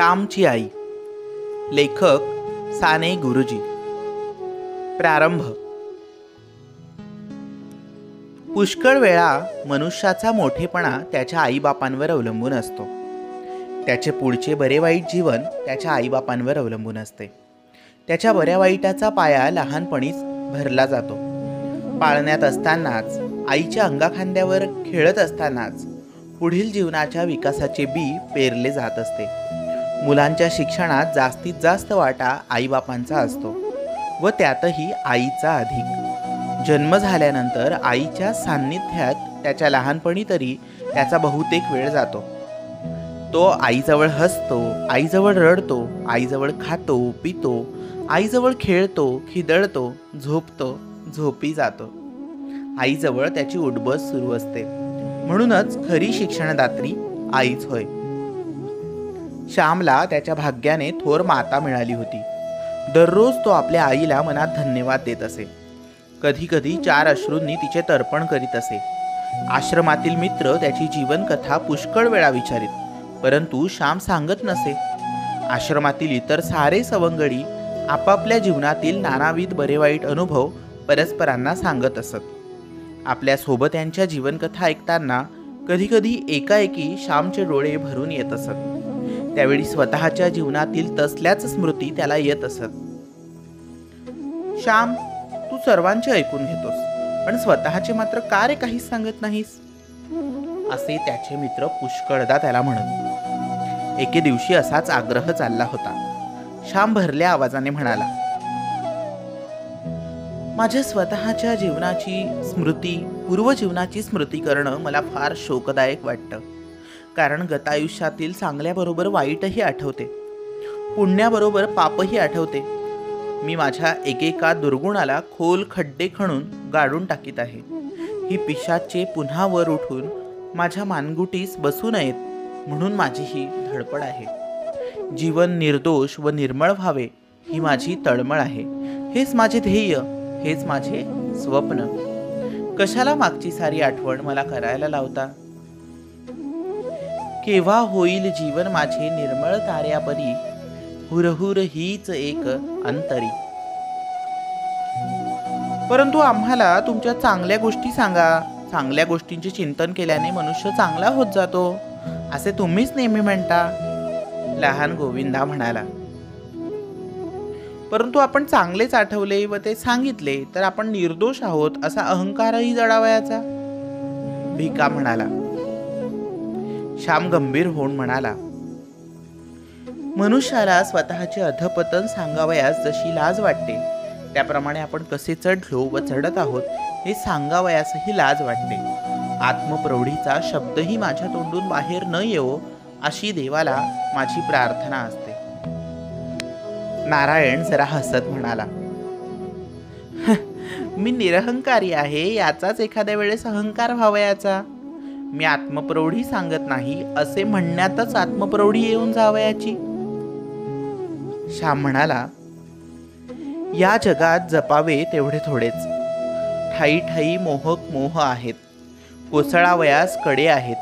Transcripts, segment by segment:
श्यामची आई. लेखक साने गुरुजी. प्रारंभ. पुष्कळ वेळा मनुष्याचा मोठेपणा त्याच्या आईबापांवर अवलंबून असतो. त्याचे पुढचे बरे वाईट जीवन त्याच्या आईबापांवर अवलंबून असते. त्याच्या बऱ्या वाईटाचा पाया लहानपणीच भरला जातो. पाळण्यात असतानाच, आईच्या अंगाखांद्यावर खेळत असतानाच पुढील जीवनाच्या विकासाचे बी पेरले जात असते. मुलांच्या शिक्षणात जास्तीत जास्त वाटा आईबापांचा असतो व त्यातही आईचा अधिक. जन्म झाल्यानंतर आईच्या सान्निध्यात त्याच्या लहानपणी तरी त्याचा बहुतेक वेळ जातो. तो आईजवळ हसतो, आईजवळ रडतो, आईजवळ खातो पितो, आईजवळ खेळतो, खिदळतो, झोपतो, झोपी जातो. आईजवळ त्याची उठबस सुरू असते. म्हणूनच खरी शिक्षणदात्री आईच होय. श्यामला त्याच्या भाग्याने थोर माता मिळाली होती. दररोज तो आपल्या आईला मनात धन्यवाद देत असे. कधी कधी 4 अश्रूंनी तिचे तर्पण करीत असे. आश्रमातील मित्र त्याची जीवनकथा पुष्कळ वेळा विचारित, परंतु श्याम सांगत नसे. आश्रमातील इतर सारे सवंगडी आपापल्या जीवनातील नानाविध बरे वाईट अनुभव परस्परांना सांगत असत. आपल्या सोबत्यांच्या जीवनकथा ऐकताना कधीकधी एकाएकी श्यामचे डोळे भरून येत असत. त्यावेळी स्वतःच्या जीवनातील तसल्याच स्मृती त्याला येत असत. श्याम, तू सर्वांचे ऐकून घेतोस, पण स्वतःचे मात्र का रे काहीच सांगत नाहीस, असे त्याचे मित्र पुष्कळदा त्याला म्हणत. एके दिवशी असाच आग्रह चालला होता. श्याम भरल्या आवाजाने म्हणाला, माझ्या स्वतःच्या जीवनाची स्मृती, पूर्वजीवनाची स्मृती करणं मला फार शोकदायक वाटतं. कारण गतायुष्यातील चांगल्याबरोबर वाईटही आठवते, पुण्याबरोबर पापही आठवते. मी माझ्या एकेका दुर्गुणाला खोल खड्डे खणून गाडून टाकीत आहे. ही पिशाचे पुन्हा वर उठून माझ्या मानगुटीस बसू नयेत म्हणून माझी ही धडपड आहे. जीवन निर्दोष व निर्मळ व्हावे ही माझी तळमळ आहे. हेच माझे ध्येय, हेच माझे स्वप्न. कशाला मागची सारी आठवण मला करायला लावता. केव्हा होईल जीवन माझे निर्मळ ताऱ्यापरी, हुरहुर हीच एक अंतरी. परंतु आम्हाला तुमच्या चांगल्या गोष्टी सांगा. चांगल्या गोष्टींचे चिंतन केल्याने मनुष्य चांगला होत जातो, असे तुम्हीच नेहमी म्हणता, लहान गोविंदा म्हणाला. परंतु आपण चांगलेच आठवले व ते सांगितले तर आपण निर्दोष आहोत असा अहंकारही जडावयाचा, भिका म्हणाला. श्याम गंभीर होऊन म्हणाला, मनुष्याला स्वतःचे अधपतन सांगावयास जशी लाज वाटते, त्याप्रमाणे आपण कसे चढलो व चढत आहोत हे सांगावयासही लाज वाटते. आत्मप्रौढीचा शब्दही माझ्या तोंडून बाहेर न येवो अशी देवाला माझी प्रार्थना असते. नारायण जरा हसत म्हणाला, मी निरहंकारी आहे याचाच एखाद्या वेळेस अहंकार व्हावयाचा. मी आत्मप्रौढी सांगत नाही असे म्हणण्यातच आत्मप्रौढी येऊन जावयाची. श्याम म्हणाला, या जगात जपावे तेवढे थोडेच. ठाई ठाई मोहक मोह आहेत. कोसळावयास कडे आहेत.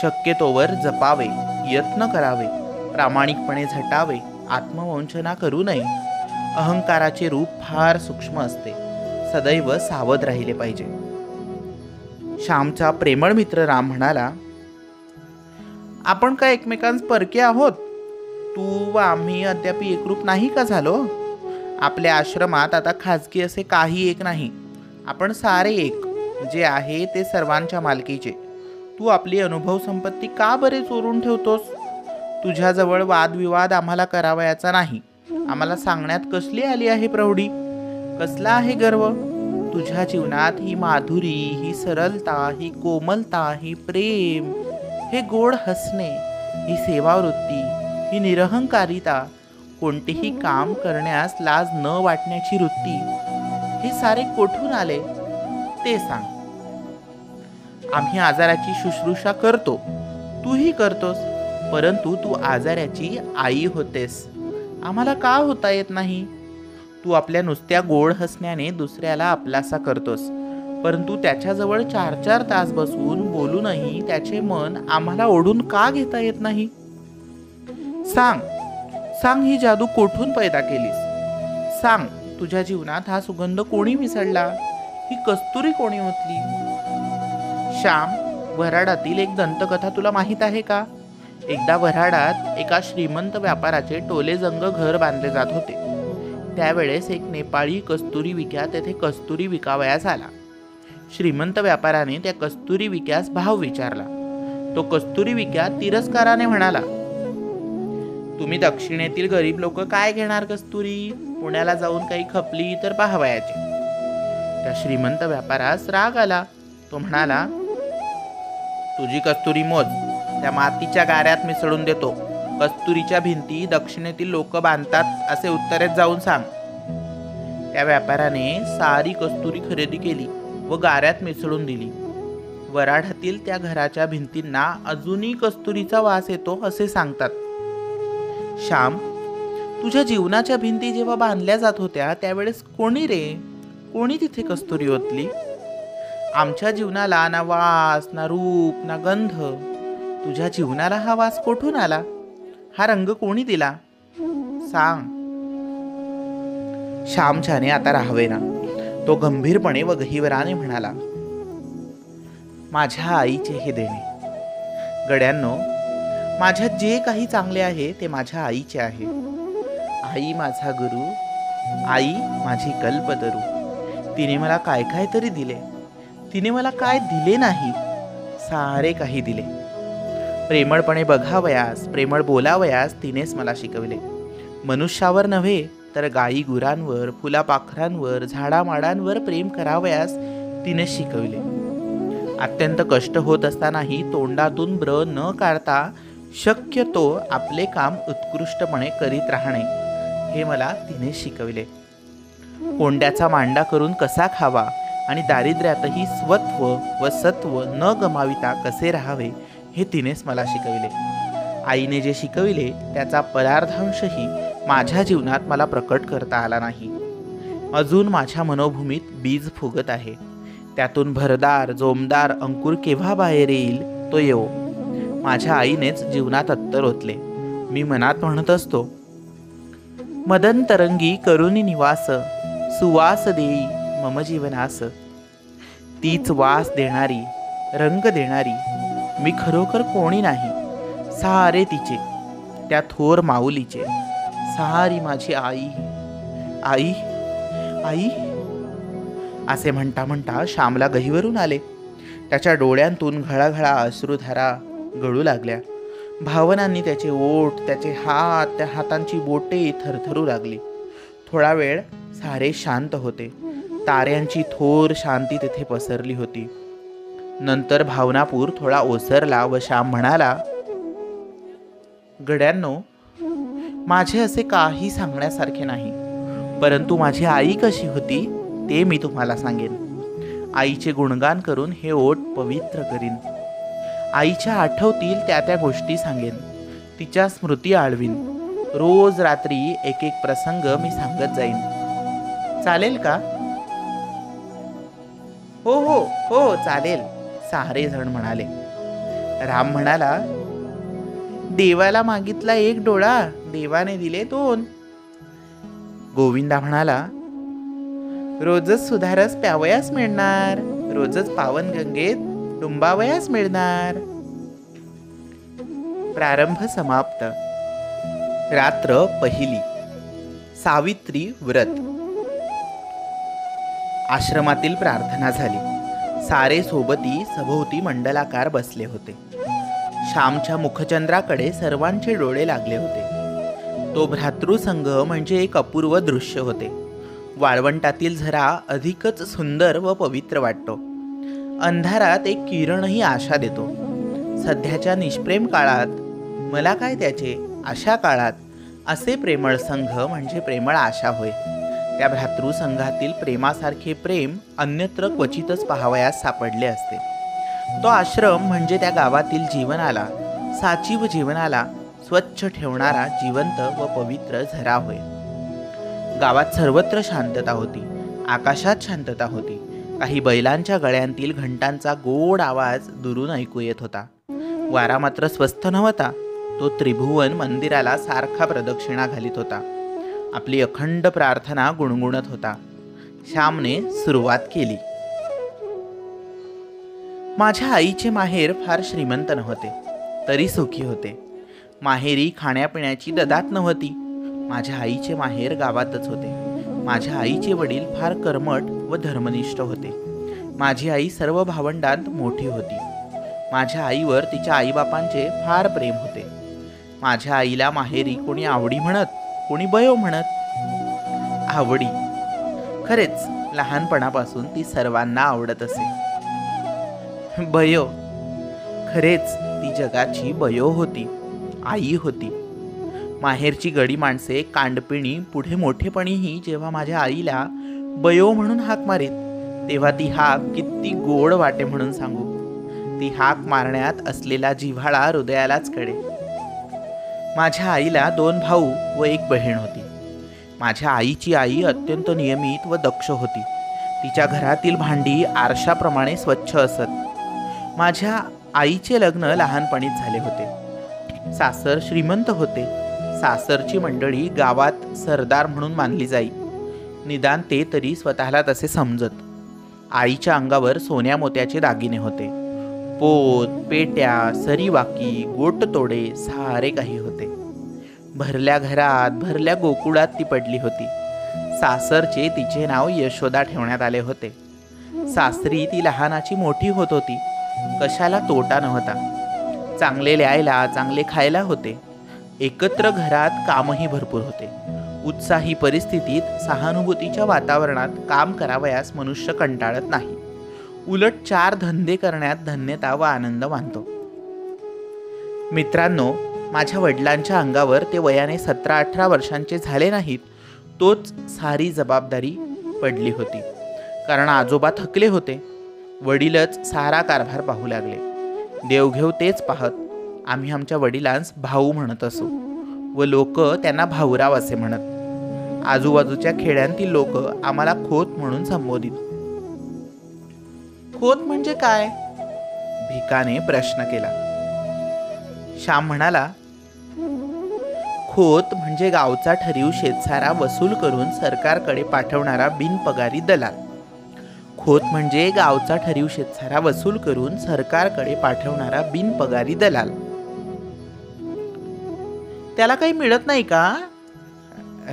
शक्यतोवर जपावे, यत्न करावे, प्रामाणिकपणे झटावे, आत्मवंचना करू नये. अहंकाराचे रूप फार सूक्ष्म असते. सदैव सावध राहिले पाहिजे. श्यामचा प्रेमळ मित्र राम म्हणाला, आपण काय एकमेकांस परके आहोत? तू व आम्ही अद्याप एकरूप नाही का झालो? आपल्या आश्रमात आता खाजगी असे काही एक नाही. आपण सारे एक. जे आहे ते सर्वांच्या मालकीचे. तू आपली अनुभव संपत्ती का बरे चोरून ठेवतोस? तुझ्याजवळ वादविवाद आम्हाला करावयाचा नाही. आम्हाला सांगण्यात कसली आली आहे प्रौढी? कसला आहे गर्व? तुझ्या जीवनात ही माधुरी, ही सरलता, ही कोमलता, ही प्रेम, हे गोड हसणे, ही सेवावृत्ती, ही निरहंकारिता, कोणतेही काम करण्यास लाज न वाटण्याची वृत्ती, हे सारे कोठून आले ते सांग. आम्ही आजाराची शुश्रूषा करतो, तूही करतोस, परंतु तू आजाराची आई होतेस. आम्हाला का होता येत नाही? तू आपल्या नुसत्या गोड हसण्याने दुसऱ्याला आपलासा करतोस, परंतु त्याच्याजवळ 4-4 तास बसून बोलूनही त्याचे मन आम्हाला ओढून का घेता येत नाही? सांग, सांग, ही जादू कोठून पैदा केलीस? सांग, तुझ्या जीवनात हा सुगंध कोणी मिसळला? ही कस्तुरी कोणी ओतली? श्याम, वऱ्हाडातील एक दंतकथा तुला माहीत आहे का? एकदा वऱ्हाडात एका श्रीमंत व्यापाराचे टोलेजंग घर बांधले जात होते. त्यावेळेस एक नेपाळी कस्तुरी विक्या तेथे कस्तुरी विकावयास आला. श्रीमंत व्यापाराने त्या कस्तुरी विक्यास भाव विचारला. तो कस्तुरी विक्या तिरस्काराने म्हणाला, तुम्ही दक्षिणेतील गरीब लोक काय घेणार कस्तुरी? पुण्याला जाऊन काही खपली तर पाहावयाचे. त्या श्रीमंत व्यापारास राग आला. तो म्हणाला, तुझी कस्तुरी मोज, त्या मातीच्या गाऱ्यात मिसळून देतो. कस्तुरीच्या भिंती दक्षिणेतील लोक बांधतात असे उत्तरेत जाऊन सांग. त्या व्यापाराने सारी कस्तुरी खरेदी केली व गाऱ्यात मिसळून दिली. वऱ्हाडातील त्या घराच्या भिंतींना अजूनही कस्तुरीचा वास येतो असे सांगतात. श्याम, तुझ्या जीवनाच्या भिंती जेव्हा बांधल्या जात होत्या त्यावेळेस कोणी तिथे कस्तुरी ओतली? आमच्या जीवनाला ना वास, ना रूप, ना गंध. तुझ्या जीवनाला हा वास कोठून आला? हा रंग कोणी दिला? सांग. श्यामच्याने आता राहावेना. तो गंभीरपणे व गहिवराने म्हणाला, माझ्या आईचे हे देणे. गड्यांनो, माझ्यात जे काही चांगले आहे ते माझ्या आईचे आहे. आई माझा गुरु, आई माझी कल्पतरू. तिने मला काय काय तरी दिले. तिने मला काय दिले नाही, सारे काही दिले. प्रेमळपणे बघावयास, प्रेमळ बोलावयास तिनेच मला शिकविले. मनुष्यावर नव्हे तर गायी गुरांवर, फुलापाखरांवर, झाडामाडांवर प्रेम करावयास तिने शिकविले. अत्यंत कष्ट होत असतानाही तोंडातून ब्र न काढता शक्यतो आपले काम उत्कृष्टपणे करीत राहणे हे मला तिने शिकविले. कोंड्याचा मांडा करून कसा खावा आणि दारिद्र्यातही स्वत्व व सत्व न गमाविता कसे राहावे हे तिनेच मला शिकविले. आईने जे शिकविले त्याचा पदार्थांशही माझ्या जीवनात मला प्रकट करता आला नाही. अजून माझ्या मनोभूमीत बीज फुगत आहे. त्यातून भरदार जोमदार अंकुर केव्हा बाहेर येईल तो येवो. माझ्या आईनेच जीवनात अत्तर ओतले. मी मनात म्हणत असतो, मदन तरंगी करुणी निवास, सुवास देई मम जीवनास. तीच वास देणारी, रंग देणारी मी खरोखर कोणी नाही. सारे तिचे, त्या थोर माऊलीचे. सारी माझी आई, आई, आई. असे म्हणता म्हणता श्यामला गहिवरून आले. त्याच्या डोळ्यांतून घळाघळा अश्रुधारा गळू लागल्या. भावनांनी त्याचे ओठ, त्याचे हात, त्या हातांची बोटे थरथरू लागली. थोडा वेळ सारे शांत होते. ताऱ्यांची थोर शांती तेथे पसरली होती. नंतर भावनापूर थोडा ओसरला व श्याम म्हणाला, गड्यांनो, माझे असे काही सांगण्यासारखे नाही, परंतु माझी आई कशी होती ते मी तुम्हाला सांगेन. आईचे गुणगान करून हे ओठ पवित्र करीन. आईच्या आठवतील त्या गोष्टी सांगेन. तिच्या स्मृती आळवीन. रोज रात्री एक एक प्रसंग मी सांगत जाईन. चालेल का? हो हो हो चालेल, सारे जण म्हणाले. राम म्हणाला, देवाला मागितला एक डोळा, देवाने दिले 2. गोविंदा म्हणाला, रोजच सुधारस प्यावयास मिळणार, रोजच पावन गंगेत डुंबावयास मिळणार. प्रारंभ समाप्त. रात्र पहिली. सावित्री व्रत. आश्रमातील प्रार्थना झाली. सारे सोबती सभोवती मंडलाकार बसले होते. श्यामच्या मुखचंद्राकडे सर्वांचे डोळे लागले होते. तो भ्रातृसंघ म्हणजे एक अपूर्व दृश्य होते. वाळवंटातील झरा अधिकच सुंदर व पवित्र वाटतो. अंधारात एक किरणही आशा देतो. सध्याच्या निष्प्रेम काळात मला काय त्याचे, अशा काळात असे प्रेमळ संघ म्हणजे प्रेमळ आशा होय. त्या भ्रातृसंघातील प्रेमासारखे प्रेम अन्यत्र क्वचितच पाहावयास सापडले असते. तो आश्रम म्हणजे त्या गावातील जीवनाला, साचीव जीवनाला स्वच्छ ठेवणारा जिवंत व पवित्र झरा होय. गावात सर्वत्र शांतता होती. आकाशात शांतता होती. काही बैलांच्या गळ्यांतील घंटांचा गोड आवाज दुरून ऐकू येत होता. वारा मात्र स्वस्थ नव्हता. तो त्रिभुवन मंदिराला सारखा प्रदक्षिणा घालीत होता. आपली अखंड प्रार्थना गुणगुणत होता. श्यामने सुरुवात केली. माझ्या आईचे माहेर फार श्रीमंत नव्हते, तरी सुखी होते. माहेरी खाण्यापिण्याची ददात नव्हती. माझ्या आईचे माहेर गावातच होते. माझ्या आईचे वडील फार कर्मठ व धर्मनिष्ठ होते. माझी आई सर्व भावंडांत मोठी होती. माझ्या आईवर तिच्या आईबापांचे फार प्रेम होते. माझ्या आईला माहेरी कोणी आवडी म्हणत, कोणी बयो म्हणत. आवडी, खरेच लहानपणापासून ती सर्वांना आवडत असे. बयो, खरेच ती जगाची बयो होती, आई होती. माहेरची गडी माणसे कांडपिणी पुढे मोठेपणीही जेव्हा माझ्या आईला बयो म्हणून हाक मारीत, तेव्हा ती हाक किती गोड वाटे म्हणून सांगू. ती हाक मारण्यात असलेला जिव्हाळा हृदयालाच कळे. माझ्या आईला 2 भाऊ व 1 बहीण होती. माझ्या आईची आई अत्यंत नियमित व दक्ष होती. तिच्या घरातील भांडी आरशाप्रमाणे स्वच्छ असत. माझ्या आईचे लग्न लहानपणीच झाले होते. सासर श्रीमंत होते. सासरची मंडळी गावात सरदार म्हणून मानली जाई. निदान ते तरी स्वतःला तसे समजत. आईच्या अंगावर सोन्या मोत्याचे दागिने होते. पोत, पेट्या, सरीवाकी, गोटतोडे सारे काही होते. भरल्या घरात, भरल्या गोकुळात ती पडली होती. सासरचे तिचे नाव यशोदा ठेवण्यात आले होते. सासरी ती लहानाची मोठी होत होती. कशाला तोटा नव्हता. चांगले ल्यायला, चांगले खायला होते. एकत्र घरात कामही भरपूर होते. उत्साही परिस्थितीत सहानुभूतीच्या वातावरणात काम करावयास मनुष्य कंटाळत नाही. उलट 4 धंदे करण्यात धन्यता व आनंद मानतो. मित्रांनो, माझ्या वडिलांच्या अंगावर ते वयाने 17-18 वर्षांचे झाले नाहीत, तोच सारी जबाबदारी पडली होती. कारण आजोबा थकले होते. वडीलच सारा कारभार पाहू लागले. देवघेव तेच पाहत. आम्ही आमच्या वडिलांस भाऊ म्हणत असो व लोक त्यांना भाऊराव असे म्हणत. आजूबाजूच्या खेड्यांतील लोक आम्हाला खोत म्हणून संबोधित. खोत म्हणजे काय? भिकाने प्रश्न केला. श्याम म्हणाला, खोत म्हणजे गावचा ठरीव शेतसारा वसूल करून सरकारकडे पाठवणारा बिनपगारी दलाल. खोत म्हणजे गावचा ठरीव शेतसारा वसूल करून सरकारकडे पाठवणारा बिनपगारी दलाल. त्याला काही मिळत नाही का?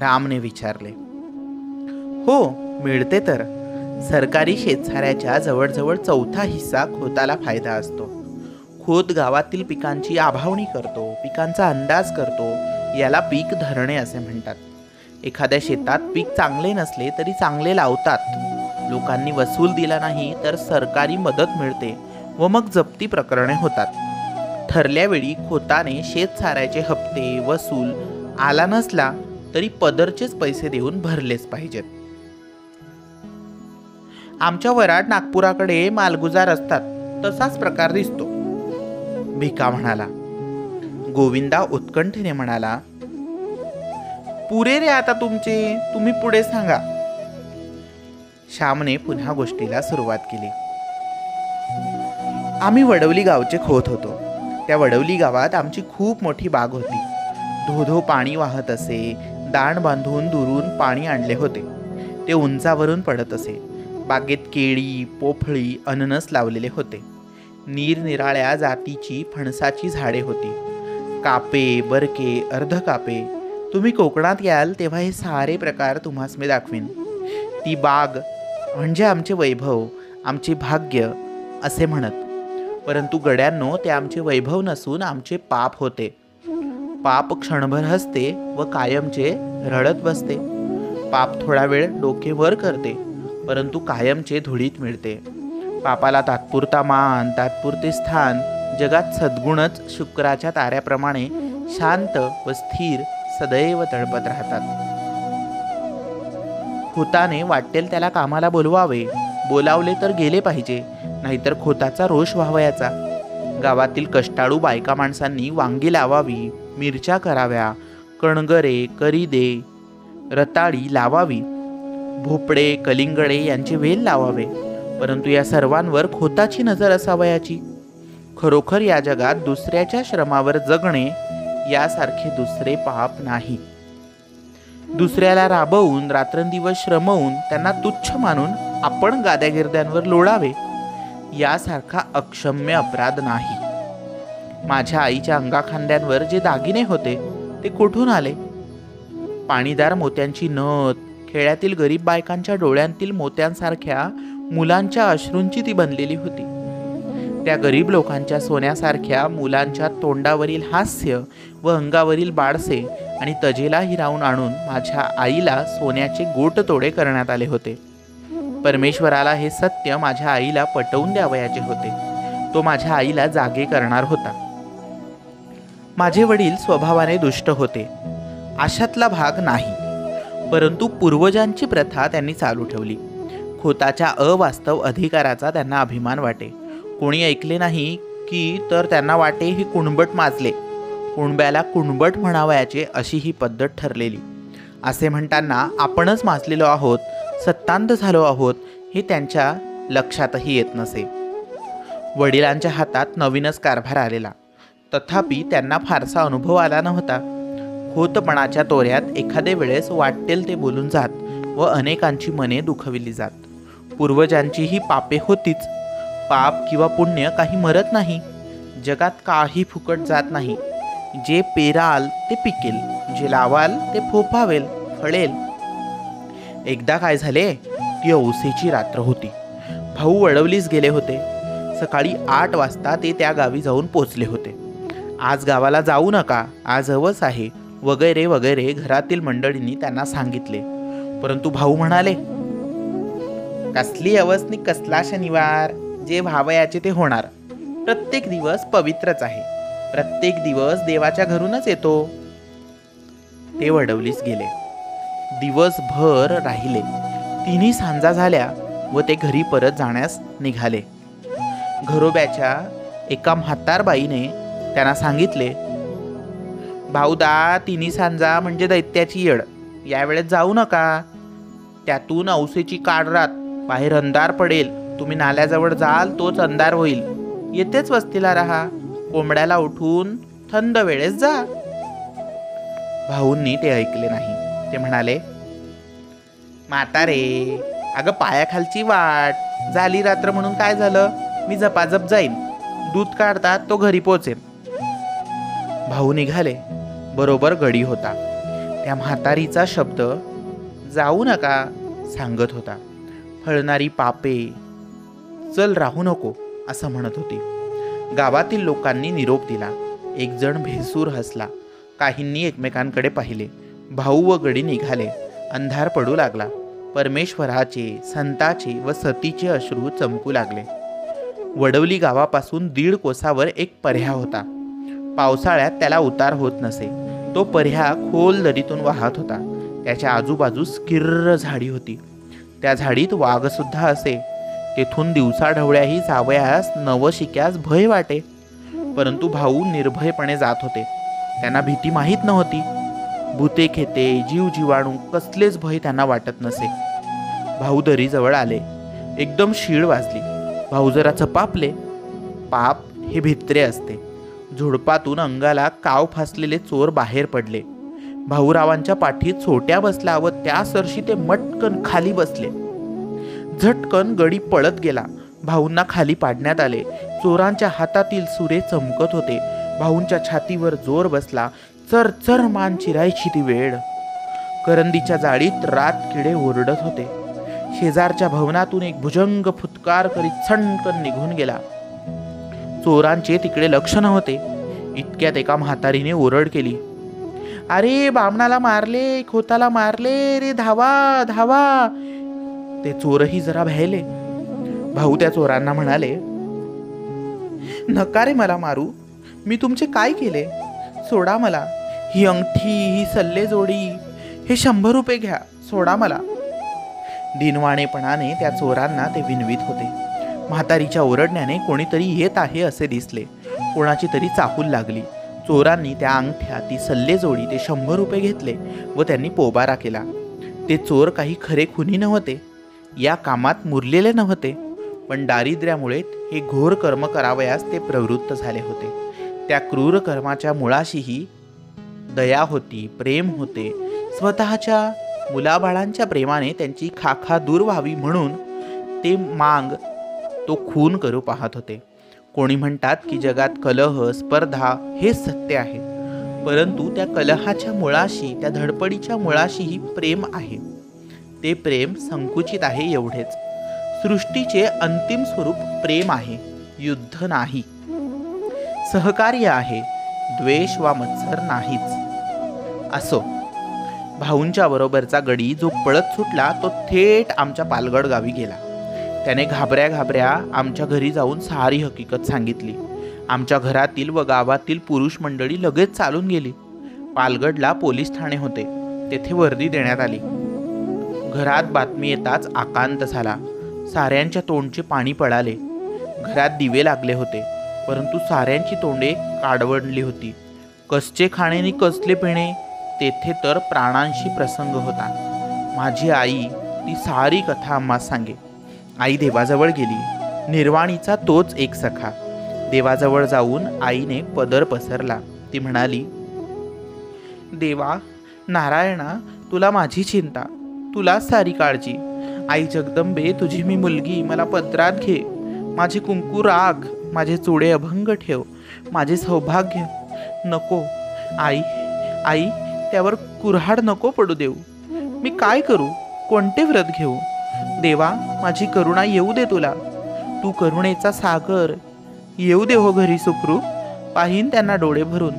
रामने विचारले. हो, मिळते तर. सरकारी शेतसाऱ्याच्या जवळजवळ 1/4 हिस्सा खोताला फायदा असतो. खोत गावातील पिकांची आभावणी करतो, पिकांचा अंदाज करतो. याला पीक धरणे असे म्हणतात. एखाद्या शेतात पीक चांगले नसले तरी चांगले लावतात. लोकांनी वसूल दिला नाही तर सरकारी मदत मिळते व मग जप्ती प्रकरणे होतात. ठरल्या वेळी खोताने शेतसाऱ्याचे हप्ते वसूल आला नसला तरी पदरचेच पैसे देऊन भरलेच पाहिजेत. आमच्या वराड नागपुराकडे मालगुजार असतात, तसाच प्रकार दिसतो, भिका म्हणाला. गोविंदा उत्कंठेने म्हणाला, पुरे रे आता तुमचे, तुम्ही पुढे सांगा. श्यामने पुन्हा गोष्टीला सुरुवात केली. आम्ही वडवली गावचे खोत होतो. त्या वडवली गावात आमची खूप मोठी बाग होती. धोधो पाणी वाहत असे. दाण बांधून दुरून पाणी आणले होते. ते उंचावरून पडत असे. बागेत केळी, पोफळी, अननस लावलेले होते. निरनिराळ्या जातीची फणसाची झाडे होती. कापे, बरके, अर्धकापे. तुम्ही कोकणात याल तेव्हा हे सारे प्रकार तुम्हास मी दाखवीन. ती बाग म्हणजे आमचे वैभव, आमचे भाग्य असे म्हणत. परंतु गड्यांनो, ते आमचे वैभव नसून आमचे पाप होते. पाप क्षणभर हसते व कायमचे रडत बसते. पाप थोडा वेळ डोके वर करते, परंतु कायमचे धुळीत मिळते. पापाला तात्पुरता मान, तात्पुरते स्थान. जगात सद्गुणच शुक्राच्या ताऱ्याप्रमाणे शांत व स्थिर सदैव तळपत राहतात. खोताने वाटेल त्याला कामाला बोलवावे. बोलावले तर गेले पाहिजे, नाहीतर खोताचा रोष व्हावयाचा. गावातील कष्टाळू बायका माणसांनी वांगी लावावी, मिरच्या कराव्या, कणगरे, करीदे, रताळी लावावी, भोपळे, कलिंगडे यांचे वेल लावावे. परंतु या सर्वांवर खोताची नजर असावयाची. खरोखर या जगात दुसऱ्याच्या श्रमावर जगणे यासारखे दुसरे पाप नाही. दुसऱ्याला राबवून रात्रंदिवस श्रमवून त्यांना तुच्छ मानून आपण गाद्यागिर्द्यांवर लोळावे यासारखा अक्षम्य अपराध नाही. माझ्या आईच्या अंगाखांद्यांवर जे दागिने होते ते कुठून आले? पाणीदार मोत्यांची नथ, खेड्यातील गरीब बायकांच्या डोळ्यांतील मोत्यांसारख्या मुलांच्या अश्रूंची ती बनलेली होती. त्या गरीब लोकांच्या सोन्यासारख्या मुलांच्या तोंडावरील हास्य व अंगावरील बाळसे आणि तजेला हिरावून आणून माझ्या आईला सोन्याचे गोटतोडे करण्यात आले होते. परमेश्वराला हे सत्य माझ्या आईला पटवून द्यावयाचे होते. तो माझ्या आईला जागे करणार होता. माझे वडील स्वभावाने दुष्ट होते, अशातला भाग नाही. परंतु पूर्वजांची प्रथा त्यांनी चालू ठेवली. खोताच्या अवास्तव अधिकाराचा त्यांना अभिमान वाटे. कोणी ऐकले नाही की तर त्यांना वाटे ही कुणबट माजले. कुणब्याला कुणबट म्हणावयाचे अशी ही पद्धत ठरलेली. असे म्हणताना आपणच माजलेलो आहोत, सत्तांत झालो आहोत हे त्यांच्या लक्षातही येत नसे. वडिलांच्या हातात नवीनच कारभार आलेला, तथापि त्यांना फारसा अनुभव आला नव्हता. खोतपणाच्या तोऱ्यात एखादे वेळेस वाटेल ते बोलून जात व अनेकांची मने दुखविली जात. पूर्वजांची ही पापे होतीच. पाप किंवा पुण्य काही मरत नाही. जगात काही फुकट जात नाही. जे पेराल ते पिकेल, जे लावाल ते फोफावेल, फळेल. एकदा काय झाले, ती औसेची रात्र होती. भाऊ वडवलीस गेले होते. सकाळी 8 वाजता ते त्या गावी जाऊन पोचले होते. आज गावाला जाऊ नका, आज हवस आहे वगैरे वगैरे घरातील मंडळींनी त्यांना सांगितले. परंतु भाऊ म्हणाले, कसली अवस्थनी कसला शनिवार, जे व्हावयाचे ते होणार. प्रत्येक दिवस पवित्रच आहे, प्रत्येक दिवस देवाच्या घरूनच येतो. ते वडवलीस गेले. दिवसभर राहिले. 3 सांजा झाल्या व ते घरी परत जाण्यास निघाले. घरोब्याच्या एका म्हातारबाईने त्यांना सांगितले, भाऊदा, 3 सांजा म्हणजे दैत्याची येड, यावेळेस जाऊ नका. त्यातून औसेची काळ रात, बाहेर अंधार पडेल. तुम्ही नाल्याजवळ जाल तोच अंधार होईल. येथेच वस्तीला राहा. कोंबड्याला उठून थंड वेळेस जा. भाऊंनी ते ऐकले नाही. ते म्हणाले, म्हातारे, अगं पायाखालची वाट, झाली रात्र म्हणून काय झालं, मी झपाझप जाईन. दूध काढतात तो घरी पोचेल. भाऊ निघाले. बरोबर गडी होता. त्या म्हातारीचा शब्द जाऊ नका सांगत होता. फळणारी पापे, चल राहू नको असं म्हणत होती. गावातील लोकांनी निरोप दिला. एक जण भेसूर हसला. काहींनी एकमेकांकडे पाहिले. भाऊ व गडी निघाले. अंधार पडू लागला. परमेश्वराचे, संताचे व सतीचे अश्रू चमकू लागले. वडवली गावापासून 1.5 कोसावर एक पर्ह्या होता. पावसाळ्यात त्याला उतार होत नसे. तो पर्ह्या खोल दरीतून वाहत होता. त्याच्या आजूबाजूस किर्र झाडी होती. त्या झाडीत वाघ सुद्धा असे. तेथून दिवसाढवळ्याही जावयास नवशिक्यास भय वाटे. परंतु भाऊ निर्भयपणे जात होते. त्यांना भीती माहीत नव्हती. भूते खेते, जीव जीवाणू कसलेच भय त्यांना वाटत नसे. भाऊ दरीजवळ आले. एकदम शीळ वाजली. भाऊ जरा चपापले. पाप हे भित्रे असते. झुडपातून अंगाला काव फासलेले चोर बाहेर पडले. भाऊरावांच्या पाठीत सोट्या बसला व त्या सरशी ते मटकन खाली बसले. झटकन गडी पळत गेला. भाऊंना खाली पाडण्यात आले. चोरांच्या हातातील सुरे चमकत होते. भाऊंच्या छातीवर जोर बसला. चरचर मान चिरायची ती वेळ. करंदीच्या जाळीत रात किडे ओरडत होते. शेजारच्या भवनातून एक भुजंग फुत्कार करीत छणकन निघून गेला. चोरांचे तिकडे लक्ष नव्हते. इतक्यात एका म्हातारीने ओरड केली, अरे बामणाला मारले, खोताला मारले रे, धावा धावा. ते चोरही जरा भ्यायले. भाऊ त्या चोरांना म्हणाले, नका रे मला मारू, मी तुमचे काय केले, सोडा मला. ही अंगठी, ही सल्लेजोडी, हे 100 रुपये घ्या, सोडा मला. दिनवाणेपणाने त्या चोरांना ते विनवीत होते. म्हातारीच्या ओरडण्याने कोणीतरी येत आहे असे दिसले. कोणाची तरी चाहूल लागली. चोरांनी त्या अंगठ्या, ती सल्लेजोडी, ते 100 रुपये घेतले व त्यांनी पोबारा केला. ते चोर काही खरे खुनी नव्हते. या कामात मुरलेले नव्हते. पण दारिद्र्यामुळे हे घोर कर्म करावयास ते प्रवृत्त झाले होते. त्या क्रूर कर्माच्या मुळाशीही दया होती, प्रेम होते. स्वतःच्या मुलाबाळांच्या प्रेमाने त्यांची खाखा दूर व्हावी म्हणून ते मांग तो खून करू पाहत होते. कोणी म्हणतात की जगात कलह, स्पर्धा हेच सत्य आहे, परंतु त्या कलहाच्या मुळाशी, त्या धडपडीच्या मुळाशीही प्रेम आहे. ते प्रेम संकुचित आहे एवढेच. सृष्टीचे अंतिम स्वरूप प्रेम आहे, युद्ध नाही. सहकार्य आहे, द्वेष वा मत्सर नाहीच. असो, भाऊंच्या बरोबरचा गडी जो पळत सुटला तो थेट आमच्या पालगड गावी गेला. त्याने घाबऱ्या घाबऱ्या आमच्या घरी जाऊन सारी हकीकत सांगितली. आमच्या घरातील व गावातील पुरुष मंडळी लगेच चालून गेली. पालगडला पोलीस ठाणे होते, तेथे वर्दी देण्यात आली. घरात बातमी येताच आकांत झाला. साऱ्यांच्या तोंडचे पाणी पळाले. घरात दिवे लागले होते, परंतु साऱ्यांची तोंडे काडवडली होती. कसचे खाणे आणि कसले पिणे, तेथे तर प्राणांशी प्रसंग होता. माझी आई ती सारी कथा आम्हा सांगे. आई देवाजवळ गेली. निर्वाणीचा तोच एक सखा. देवाजवळ जाऊन आईने पदर पसरला. ती म्हणाली, देवा, नारायणा, तुला माझी चिंता, तुलाच सारी काळजी. आई जगदंबे, तुझी मी मुलगी, मला पदरात घे. माझे कुंकू राख, माझे चुडे अभंग ठेव, माझे सौभाग्य नको. आई, आई, त्यावर कुऱ्हाड नको पडू देऊ. मी काय करू, कोणते व्रत घेऊ? देवा, माझी करुणा येऊ दे तुला. तू करुणेचा सागर, येऊ दे हो घरी सुखरूप. पाहीन त्यांना डोळे भरून,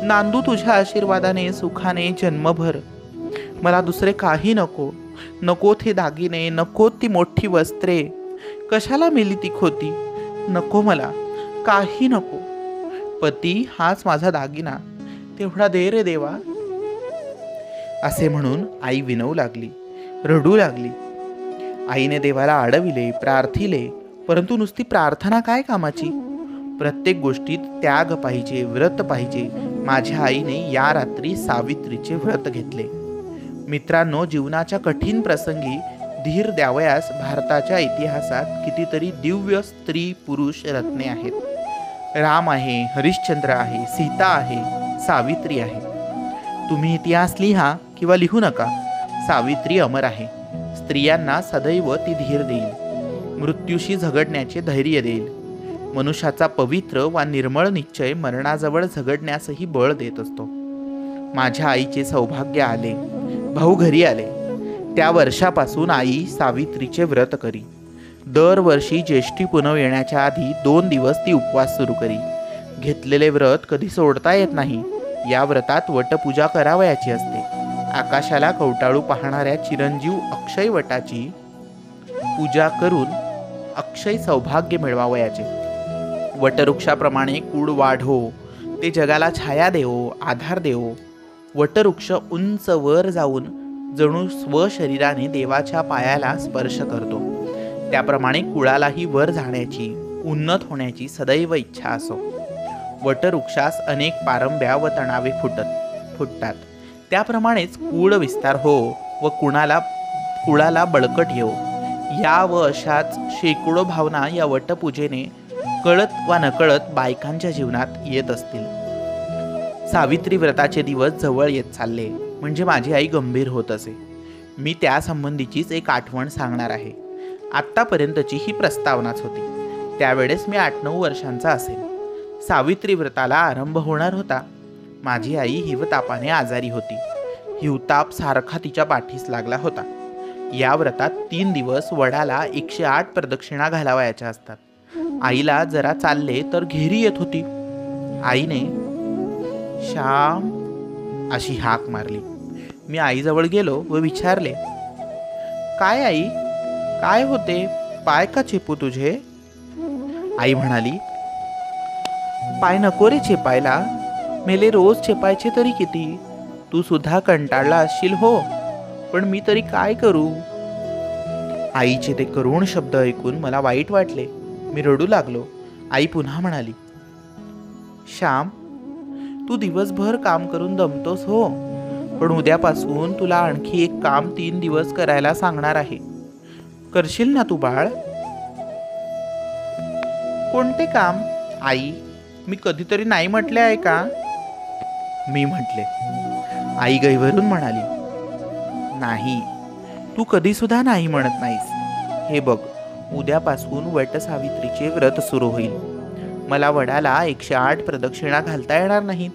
नांदू तुझ्या आशीर्वादाने सुखाने जन्मभर. मला दुसरे काही नको. नको ते दागिने, नको ती मोठी वस्त्रे. कशाला मेली ती खोती? नको मला, काही नको. पती हाच माझा दागिना, तेवढा दे रे देवा. असे म्हणून आई विनवू लागली, रडू लागली. आईने देवाला आडविले, प्रार्थिले, परंतु नुसती प्रार्थना काय कामाची? प्रत्येक गोष्टीत त्याग पाहिजे, व्रत पाहिजे. माझ्या आईने या रात्री सावित्रीचे व्रत घेतले. मित्रांनो, जीवनाच्या कठीण प्रसंगी धीर द्यावयास भारताच्या इतिहासात कितीतरी दिव्य स्त्री पुरुष रत्ने आहेत. राम आहे, हरिश्चंद्र आहे, सीता आहे, सावित्री आहे. तुम्ही इतिहास लिहा किंवा लिहू नका, सावित्री अमर आहे. स्त्रियांना सदैव ती धीर देईल, मृत्यूशी झगडण्याचे धैर्य देईल. मनुष्याचा पवित्र व निर्मळ निश्चय मरणाजवळ झगडण्यासही बळ देत असतो. माझ्या आईचे सौभाग्य आले. भाऊ घरी आले. त्या वर्षापासून आई सावित्रीचे व्रत करी. दरवर्षी ज्येष्ठी पुनव येण्याच्या आधी 2 दिवस ती उपवास सुरू करी. घेतलेले व्रत कधी सोडता येत नाही. या व्रतात वटपूजा करावयाची असते. आकाशाला कवटाळू पाहणाऱ्या चिरंजीव अक्षय वटाची पूजा करून अक्षय सौभाग्य मिळवावयाचे. वटवृक्षाप्रमाणे कूड वाढो, ते जगाला छाया देवो, आधार देवो. वटवृक्ष उंच वर जाऊन जणू स्वशरीराने देवाच्या पायाला स्पर्श करतो. त्याप्रमाणे कुळालाही वर जाण्याची, उन्नत होण्याची सदैव इच्छा असो. वटवृक्षास अनेक पारंब्या व तणावे फुटतात. त्याप्रमाणेच कूळ विस्तार हो व कुळाला बळकट येवो. या व अशाच शेकडो भावना या वटपूजेने कळत वा नकळत बायकांच्या जीवनात येत असतील. सावित्री व्रताचे दिवस जवळ येत चालले म्हणजे माझी आई गंभीर होत असे. मी त्यासंबंधीचीच एक आठवण सांगणार आहे. आत्तापर्यंतची ही प्रस्तावनाच होती. त्यावेळेस मी 8-9 वर्षांचा असेल. सावित्री व्रताला आरंभ होणार होता. माझी आई हिवतापाने आजारी होती. हिवताप सारखा तिच्या पाठीस लागला होता. या व्रतात 3 दिवस वडाला 108 प्रदक्षिणा घालावयाच्या असतात. आईला जरा चालले तर घेरी येत होती. आईने श्याम अशी हाक मारली. मी आईजवळ गेलो व विचारले, काय आई, काय होते? पाय का चेपू तुझे? आई म्हणाली, पाय नको रे चेपायला, मेले रोज चेपायचे तरी किती. तू सुद्धा कंटाळला असशील हो, पण मी तरी काय करू? आईचे ते करुण शब्द ऐकून मला वाईट वाटले. मी रडू लागलो. आई पुन्हा म्हणाली, श्याम, तू दिवसभर काम करून दमतोस हो, पण उद्यापासून तुला आणखी एक काम 3 दिवस करायला सांगणार आहे. करशील ना तू बाळ? कोणते काम आई? मी कधीतरी नाही म्हटले आहे का? मी म्हटले. आई गैवरून म्हणाली, नाही, तू कधी सुद्धा नाही म्हणत नाहीस. हे बघ, उद्यापासून वटसावित्रीचे व्रत सुरू होईल. मला वडाला 108 प्रदक्षिणा घालता येणार नाहीत.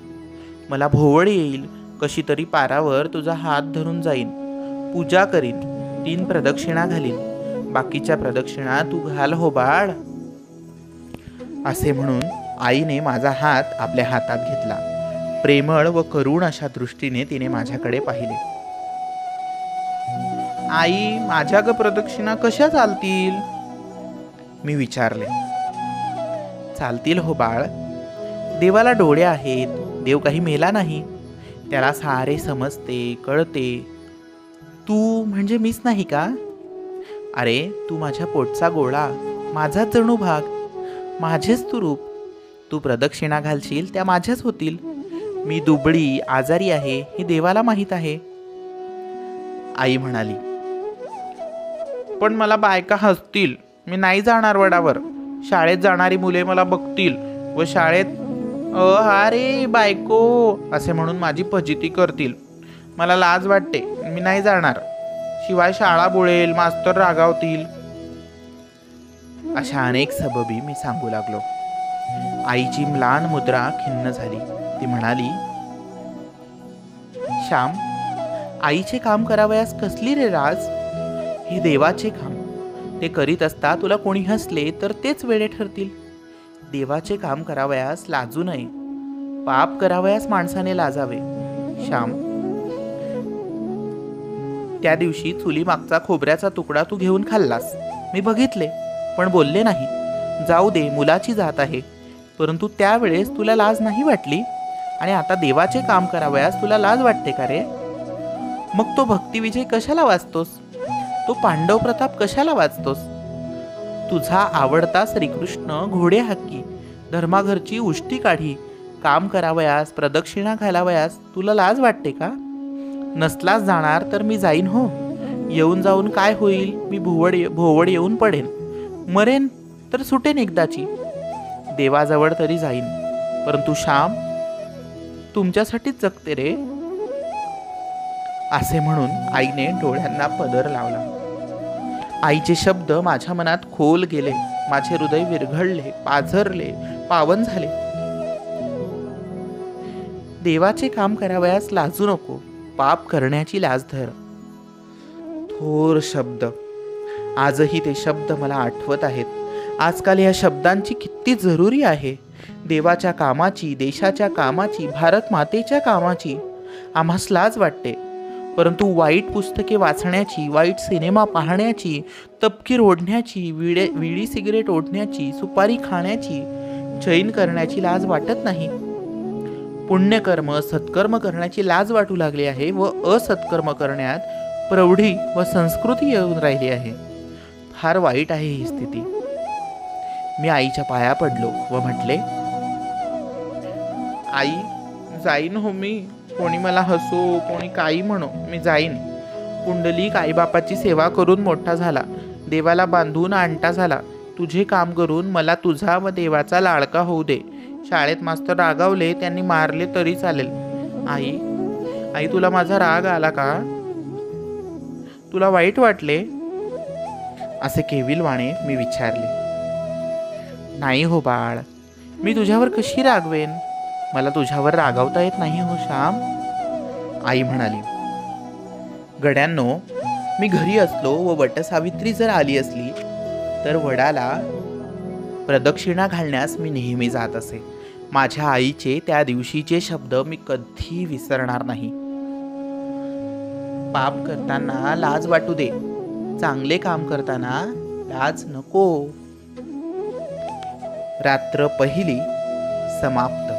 मला भोवळ येईल. कशी तरी पारावर तुझा हात धरून जाईन, पूजा करीन, 3 प्रदक्षिणा घालीन. बाकीच्या प्रदक्षिणा तू घाल हो बाळ. असे म्हणून आईने माझा हात आपल्या हातात घेतला. प्रेमळ व करुण अशा दृष्टीने तिने माझ्याकडे पाहिले. आई, माझ्या ग प्रदक्षिणा कशा चालतील? मी विचारले. चालतील हो बाळ. देवाला डोळे आहेत. देव काही मेला नाही. त्याला सारे समजते, कळते. तू म्हणजे मीच नाही का? अरे, तू माझ्या पोटचा गोळा, माझाच जणू भाग, माझेच तू रूप. तू प्रदक्षिणा घालशील त्या माझ्याच होतील. मी दुबळी, आजारी आहे हे देवाला माहीत आहे. आई म्हणाली, पण मला बायका हसतील. मी नाही जाणार वडावर. शाळेत जाणारी मुले मला बघतील व शाळेत अरे बायको असे म्हणून माझी फजिती करतील. मला लाज वाटते. मी नाही जाणार. शिवाय शाळा बुडेल, मास्तर रागावतील. अशा अनेक सबबी मी सांगू लागलो. आईची म्लान मुद्रा खिन्न झाली. ती म्हणाली, श्याम, आईचे काम करावयास कसली रे राज? हे देवाचे काम. ते करीत असता तुला कोणी हसले तर तेच वेडे ठरतील. देवाचे काम करावयास लाजू नये. पाप करावयास माणसाने लाजावे. श्याम, त्या दिवशी चुली मागचा खोबऱ्याचा तुकडा तू घेऊन खाल्लास. मी बघितले, पण बोलले नाही. जाऊ दे, मुलाची जात आहे. परंतु त्यावेळेस तुला लाज नाही वाटली, आणि आता देवाचे काम करावयास तुला लाज वाटते का रे? मग तो भक्तिविजय कशाला वाचतोस? तो पांडव प्रताप कशाला वाचतोस? तुझा आवडता श्रीकृष्ण घोडे हाकी, धर्माघरची उष्टी काढी, काम करावयास, प्रदक्षिणा घालावयास तुला लाज वाटते का? नसलास जाणार तर मी जाईन हो. येऊन जाऊन काय होईल? मी भोवड येऊन पडेन. मरेन तर सुटेन एकदाची. देवाजवळ तरी जाईन. परंतु श्याम, तुमच्यासाठीच जगते रे. असे म्हणून आईने डोळ्यांना पदर लावला. आईचे शब्द माझ्या मनात खोल गेले. माझे हृदय विरघळले, पाझरले, पावन झाले. देवाचे काम करावयास लाजू नको. पाप करण्याची लाज धर. थोर शब्द. आजही ते शब्द मला आठवत आहेत. आजकाल या शब्दांची किती जरुरी आहे. देवाच्या कामाची, देशाच्या कामाची, भारत मातेच्या कामाची आम्हास लाज वाटते. परंतु वाईट पुस्तके वाचण्याची, वाईट सिनेमा पाहण्याची, तपकीर ओढण्याची, विडी सिगरेट ओढण्याची, सुपारी खाण्याची, चैन करण्याची लाज वाटत नाही. पुण्यकर्म, सत्कर्म करण्याची लाज वाटू लागली आहे व असत्कर्म करण्यात प्रौढी व संस्कृती येऊन राहिली आहे. फार वाईट आहे ही स्थिती. मी आईच्या पाया पडलो व म्हटले, आई, जाईन हो मी. कोणी मला हसो, कोणी काही म्हणो, मी जाईन. पुंडलिक आईबापाची सेवा करून मोठा झाला. देवाला बांधून आणता झाला. तुझे काम करून मला तुझा व देवाचा लाडका होऊ दे. शाळेत मास्तर रागावले, त्यांनी मारले तरी चालेल. आई, आई, तुला माझा राग आला का? तुला वाईट वाटले? असे केविलवाणे मी विचारले. नाही हो बाळ, मी तुझ्यावर कशी रागवेन? मला तुझ्यावर रागावता येत नाही हो श्याम. आई म्हणाली, गड्यांनो, मी घरी असलो व वटसावित्री जर आली असली तर वडाला प्रदक्षिणा घालण्यास मी नेहमी जात असे. माझ्या आईचे त्या दिवशीचे शब्द मी कधी विसरणार नाही. पाप करताना लाज वाटू दे, चांगले काम करताना लाज नको. रात्र पहिली समाप्त.